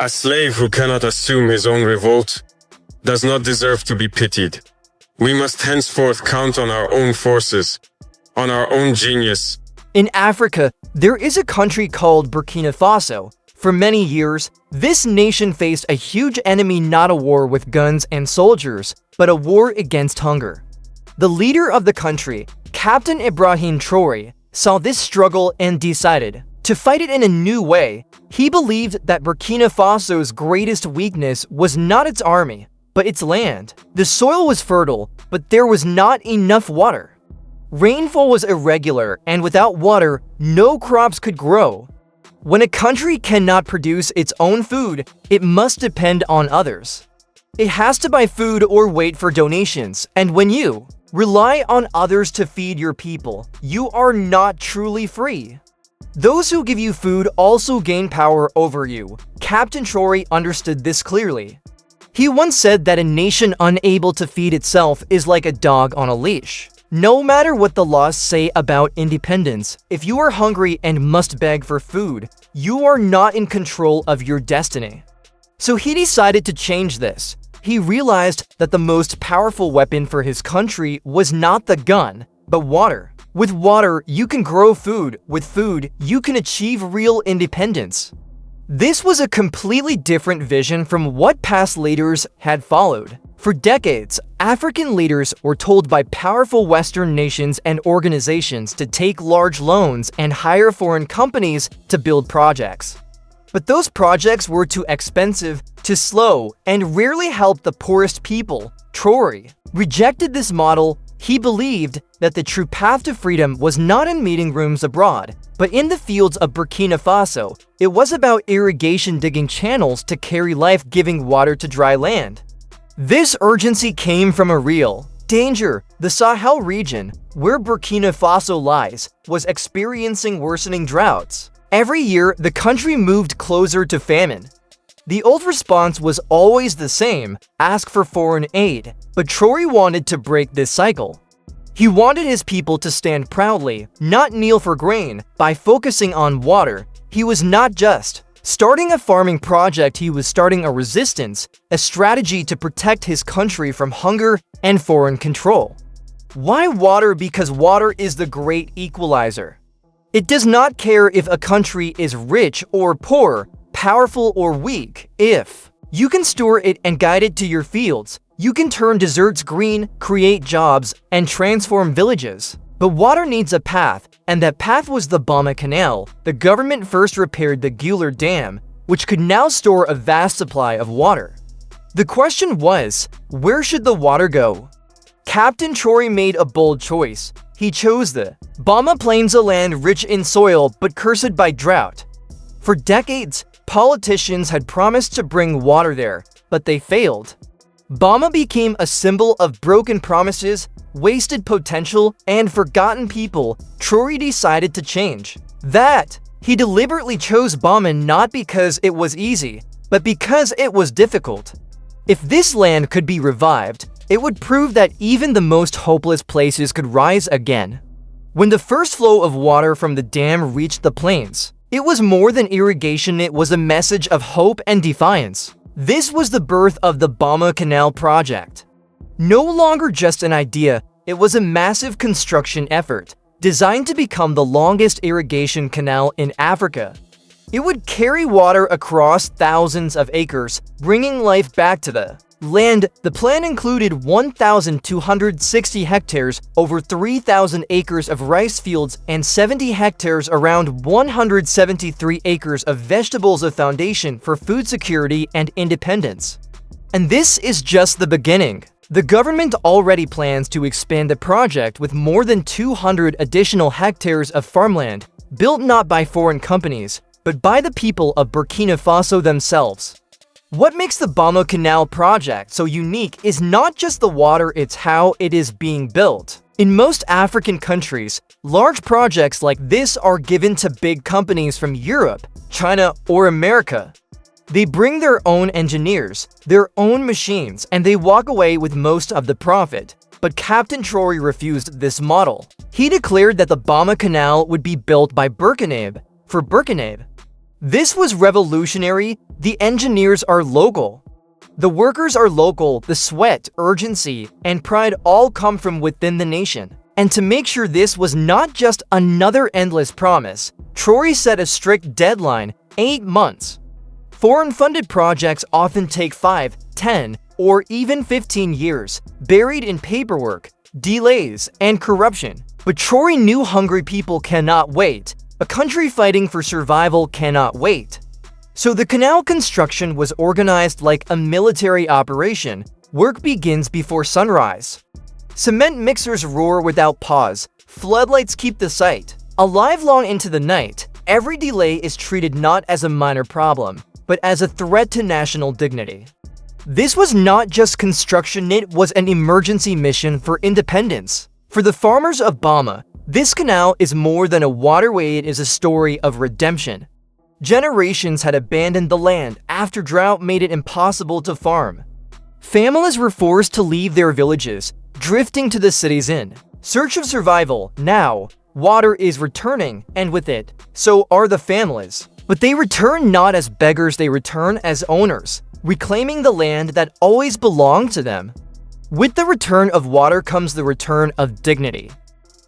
A slave who cannot assume his own revolt does not deserve to be pitied. We must henceforth count on our own forces, on our own genius. In Africa, there is a country called Burkina Faso. For many years, this nation faced a huge enemy, not a war with guns and soldiers, but a war against hunger. The leader of the country, Captain Ibrahim Traoré, saw this struggle and decided to fight it in a new way. He believed that Burkina Faso's greatest weakness was not its army, but its land. The soil was fertile, but there was not enough water. Rainfall was irregular, and without water, no crops could grow. When a country cannot produce its own food, it must depend on others. It has to buy food or wait for donations, and when you rely on others to feed your people, you are not truly free. Those who give you food also gain power over you. Captain Traoré understood this clearly. He once said that a nation unable to feed itself is like a dog on a leash. No matter what the laws say about independence, if you are hungry and must beg for food, you are not in control of your destiny. So he decided to change this. He realized that the most powerful weapon for his country was not the gun, but water. With water, you can grow food. With food, you can achieve real independence. This was a completely different vision from what past leaders had followed. For decades, African leaders were told by powerful Western nations and organizations to take large loans and hire foreign companies to build projects. But those projects were too expensive, too slow, and rarely helped the poorest people. Traoré rejected this model. He believed that the true path to freedom was not in meeting rooms abroad, but in the fields of Burkina Faso. It was about irrigation, digging channels to carry life-giving water to dry land. This urgency came from a real danger. The Sahel region, where Burkina Faso lies, was experiencing worsening droughts. Every year, the country moved closer to famine. The old response was always the same: ask for foreign aid. But Traoré wanted to break this cycle. He wanted his people to stand proudly, not kneel for grain. By focusing on water, he was not just starting a farming project, he was starting a resistance, a strategy to protect his country from hunger and foreign control. Why water? Because water is the great equalizer. It does not care if a country is rich or poor, powerful or weak. If you can store it and guide it to your fields, you can turn deserts green, create jobs, and transform villages. But water needs a path, and that path was the Bama Canal. The government first repaired the Guler Dam, which could now store a vast supply of water. The question was, where should the water go? Captain Traoré made a bold choice. He chose the Bama Plains, a land rich in soil but cursed by drought. For decades, politicians had promised to bring water there, but they failed. Bama became a symbol of broken promises, wasted potential, and forgotten people. Traoré decided to change that. He deliberately chose Bama not because it was easy, but because it was difficult. If this land could be revived, it would prove that even the most hopeless places could rise again. When the first flow of water from the dam reached the plains, it was more than irrigation, it was a message of hope and defiance. This was the birth of the Bama Canal project. No longer just an idea, it was a massive construction effort, designed to become the longest irrigation canal in Africa. It would carry water across thousands of acres, bringing life back to the land. The plan included 1,260 hectares, over 3,000 acres of rice fields, and 70 hectares, around 173 acres of vegetables, a foundation for food security and independence. And this is just the beginning. The government already plans to expand the project with more than 200 additional hectares of farmland, built not by foreign companies, but by the people of Burkina Faso themselves. What makes the Bama Canal project so unique is not just the water, it's how it is being built. In most African countries, large projects like this are given to big companies from Europe, China, or America. They bring their own engineers, their own machines, and they walk away with most of the profit. But Captain Traoré refused this model. He declared that the Bama Canal would be built by Burkinabe, for Burkinabe. This was revolutionary. The engineers are local. The workers are local. The sweat, urgency, and pride all come from within the nation. And to make sure this was not just another endless promise, Traore set a strict deadline: 8 months. Foreign-funded projects often take 5, 10, or even 15 years, buried in paperwork, delays, and corruption. But Traore knew hungry people cannot wait. A country fighting for survival cannot wait. So the canal construction was organized like a military operation. Work begins before sunrise. Cement mixers roar without pause. Floodlights keep the site alive long into the night. Every delay is treated not as a minor problem, but as a threat to national dignity. This was not just construction, it was an emergency mission for independence. For the farmers of Bama, this canal is more than a waterway, it is a story of redemption. Generations had abandoned the land after drought made it impossible to farm. Families were forced to leave their villages, drifting to the cities in search of survival. Now, water is returning, and with it, so are the families. But they return not as beggars, they return as owners, reclaiming the land that always belonged to them. With the return of water comes the return of dignity.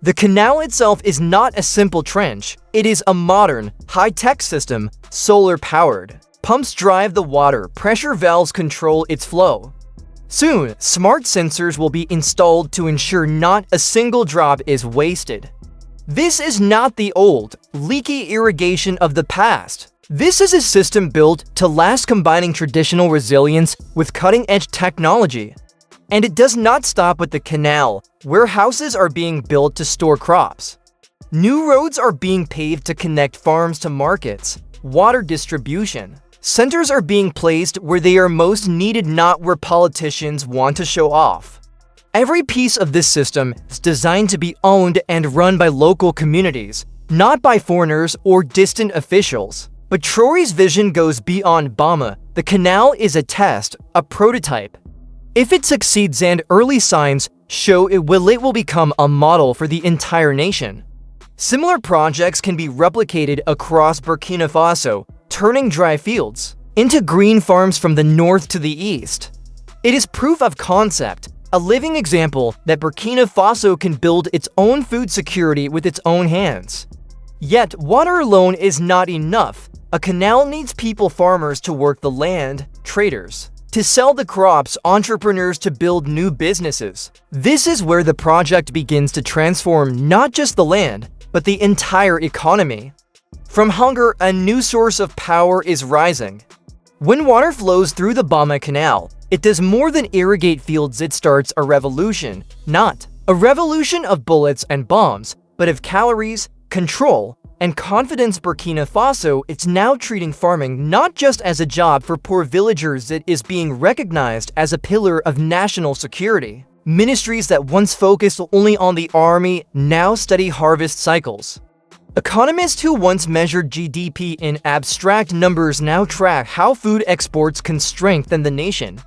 The canal itself is not a simple trench. It is a modern, high-tech system, solar-powered. Pumps drive the water, pressure valves control its flow. Soon, smart sensors will be installed to ensure not a single drop is wasted. This is not the old, leaky irrigation of the past. This is a system built to last, combining traditional resilience with cutting-edge technology. And it does not stop with the canal. Warehouses are being built to store crops. New roads are being paved to connect farms to markets. Water distribution centers are being placed where they are most needed, not where politicians want to show off. Every piece of this system is designed to be owned and run by local communities, not by foreigners or distant officials. But Traore's vision goes beyond Bama. The canal is a test, a prototype. If it succeeds, and early signs show it will become a model for the entire nation. Similar projects can be replicated across Burkina Faso, turning dry fields into green farms from the north to the east. It is proof of concept, a living example that Burkina Faso can build its own food security with its own hands. Yet, water alone is not enough. A canal needs people, farmers to work the land, traders to sell the crops, entrepreneurs to build new businesses. This is where the project begins to transform not just the land, but the entire economy. From hunger, a new source of power is rising. When water flows through the Bama Canal, it does more than irrigate fields, it starts a revolution. Not a revolution of bullets and bombs, but of calories, control, and confidence. Burkina Faso, it's now treating farming not just as a job for poor villagers, it is being recognized as a pillar of national security. Ministries that once focused only on the army now study harvest cycles. Economists who once measured GDP in abstract numbers now track how food exports can strengthen the nation.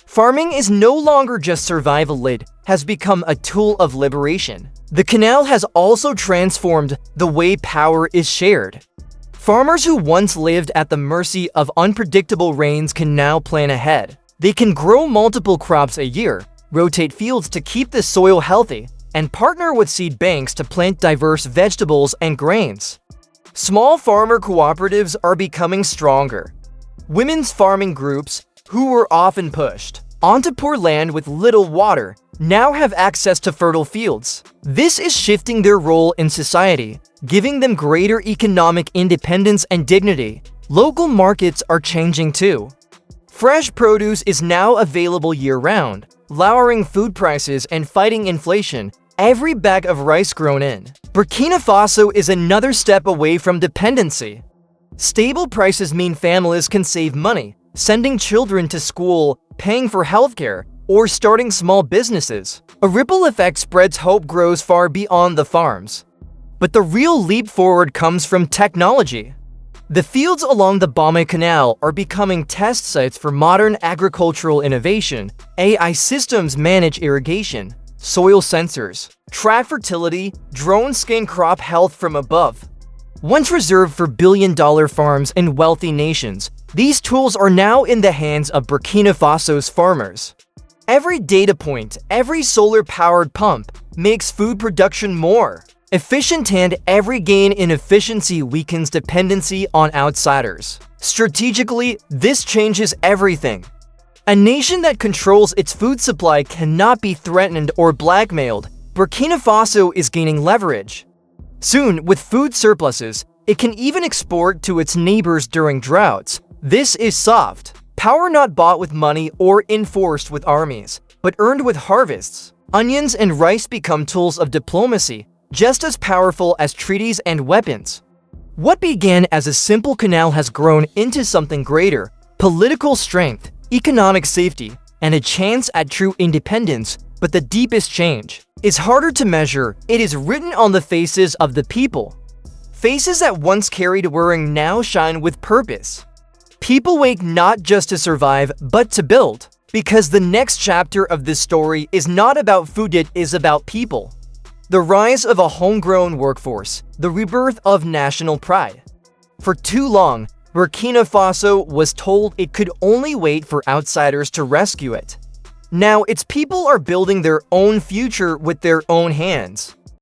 Farming is no longer just survival, it has become a tool of liberation. The canal has also transformed the way power is shared. Farmers who once lived at the mercy of unpredictable rains can now plan ahead. They can grow multiple crops a year, rotate fields to keep the soil healthy, and partner with seed banks to plant diverse vegetables and grains. Small farmer cooperatives are becoming stronger. Women's farming groups, who were often pushed onto poor land with little water, now have access to fertile fields. This is shifting their role in society, giving them greater economic independence and dignity. Local markets are changing too. Fresh produce is now available year-round, lowering food prices and fighting inflation. Every bag of rice grown in Burkina Faso is another step away from dependency. Stable prices mean families can save money, sending children to school, paying for healthcare, or starting small businesses. A ripple effect spreads, hope grows far beyond the farms. But the real leap forward comes from technology. The fields along the Bama Canal are becoming test sites for modern agricultural innovation. AI systems manage irrigation, soil sensors track fertility, drones scan crop health from above. Once reserved for billion-dollar farms and wealthy nations, these tools are now in the hands of Burkina Faso's farmers. Every data point, every solar-powered pump makes food production more efficient, and every gain in efficiency weakens dependency on outsiders. Strategically, this changes everything. A nation that controls its food supply cannot be threatened or blackmailed. Burkina Faso is gaining leverage. Soon, with food surpluses, it can even export to its neighbors during droughts. This is soft power, not bought with money or enforced with armies, but earned with harvests. Onions and rice become tools of diplomacy, just as powerful as treaties and weapons. What began as a simple canal has grown into something greater: political strength, economic safety, and a chance at true independence. But the deepest change is harder to measure. It is written on the faces of the people. Faces that once carried worrying now shine with purpose. People wake not just to survive, but to build. Because the next chapter of this story is not about food, it is about people. The rise of a homegrown workforce, the rebirth of national pride. For too long, Burkina Faso was told it could only wait for outsiders to rescue it. Now its people are building their own future with their own hands.